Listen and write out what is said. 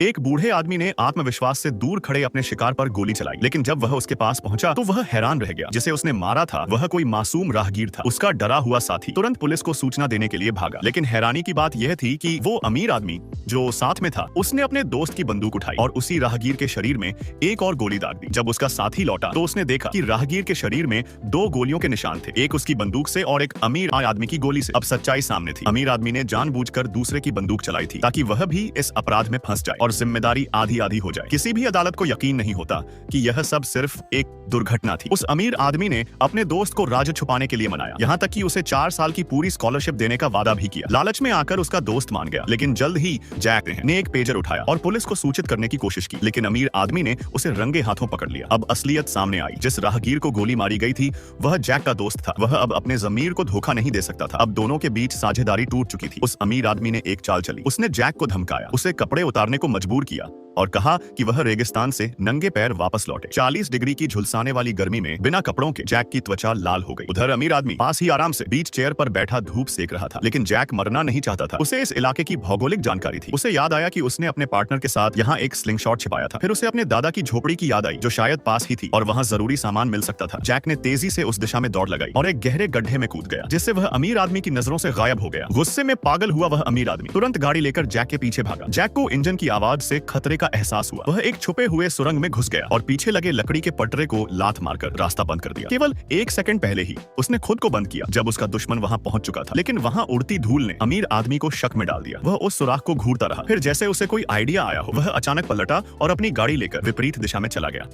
एक बूढ़े आदमी ने आत्मविश्वास से दूर खड़े अपने शिकार पर गोली चलाई, लेकिन जब वह उसके पास पहुंचा तो वह हैरान रह गया। जिसे उसने मारा था वह कोई मासूम राहगीर था। उसका डरा हुआ साथी तुरंत पुलिस को सूचना देने के लिए भागा, लेकिन हैरानी की बात यह थी कि वो अमीर आदमी जो साथ में था उसने अपने दोस्त की बंदूक उठाई और उसी राहगीर के शरीर में एक और गोली दाग दी। जब उसका साथी लौटा तो उसने देखा कि राहगीर के शरीर में 2 गोलियों के निशान थे, एक उसकी बंदूक से और एक अमीर आदमी की गोली से। अब सच्चाई सामने थी। अमीर आदमी ने जानबूझकर दूसरे की बंदूक चलाई थी ताकि वह भी इस अपराध में फंस जाए और जिम्मेदारी आधी आधी हो जाए। किसी भी अदालत को यकीन नहीं होता कि यह सब सिर्फ एक दुर्घटना थी। उस अमीर आदमी ने अपने दोस्त को राज छुपाने के लिए मनाया, यहाँ तक कि उसे 4 साल की पूरी स्कॉलरशिप देने का वादा भी किया। लालच में आकर उसका दोस्त मान गया, लेकिन जल्द ही जैक ने एक पेजर उठाया और पुलिस को सूचित करने की कोशिश की, लेकिन अमीर आदमी ने उसे रंगे हाथों पकड़ लिया। अब असलियत सामने आई। जिस राहगीर को गोली मारी गई थी वह जैक का दोस्त था। वह अब अपने ज़मीर को धोखा नहीं दे सकता था। अब दोनों के बीच साझेदारी टूट चुकी थी। उस अमीर आदमी ने एक चाल चली। उसने जैक को धमकाया, उसे कपड़े उतारने को मजबूर किया और कहा कि वह रेगिस्तान से नंगे पैर वापस लौटे। 40 डिग्री की झुलसाने वाली गर्मी में बिना कपड़ों के जैक की त्वचा लाल हो गई। उधर अमीर आदमी पास ही आराम से बीच चेयर पर बैठा धूप सेक रहा था, लेकिन जैक मरना नहीं चाहता था। उसे इस इलाके की भौगोलिक जानकारी थी। उसे याद आया कि उसने अपने पार्टनर के साथ यहाँ एक स्लिंगशॉट छिपाया था। फिर उसे अपने दादा की झोपड़ी की याद आई जो शायद पास ही थी और वहाँ जरूरी सामान मिल सकता था। जैक ने तेजी से उस दिशा में दौड़ लगाई और एक गहरे गड्ढे में कूद गया, जिससे वह अमीर आदमी की नजरों से गायब हो गया। गुस्से में पागल हुआ वह अमीर आदमी तुरंत गाड़ी लेकर जैक के पीछे भागा। जैक को इंजन की आवाज से खतरे का एहसास हुआ। वह एक छुपे हुए सुरंग में घुस गया और पीछे लगे लकड़ी के पटरे को लात मारकर रास्ता बंद कर दिया। केवल 1 सेकंड पहले ही उसने खुद को बंद किया जब उसका दुश्मन वहां पहुंच चुका था, लेकिन वहां उड़ती धूल ने अमीर आदमी को शक में डाल दिया। वह उस सुराख को घूरता रहा। फिर जैसे उसे कोई आइडिया आया हो, वह अचानक पलटा और अपनी गाड़ी लेकर विपरीत दिशा में चला गया।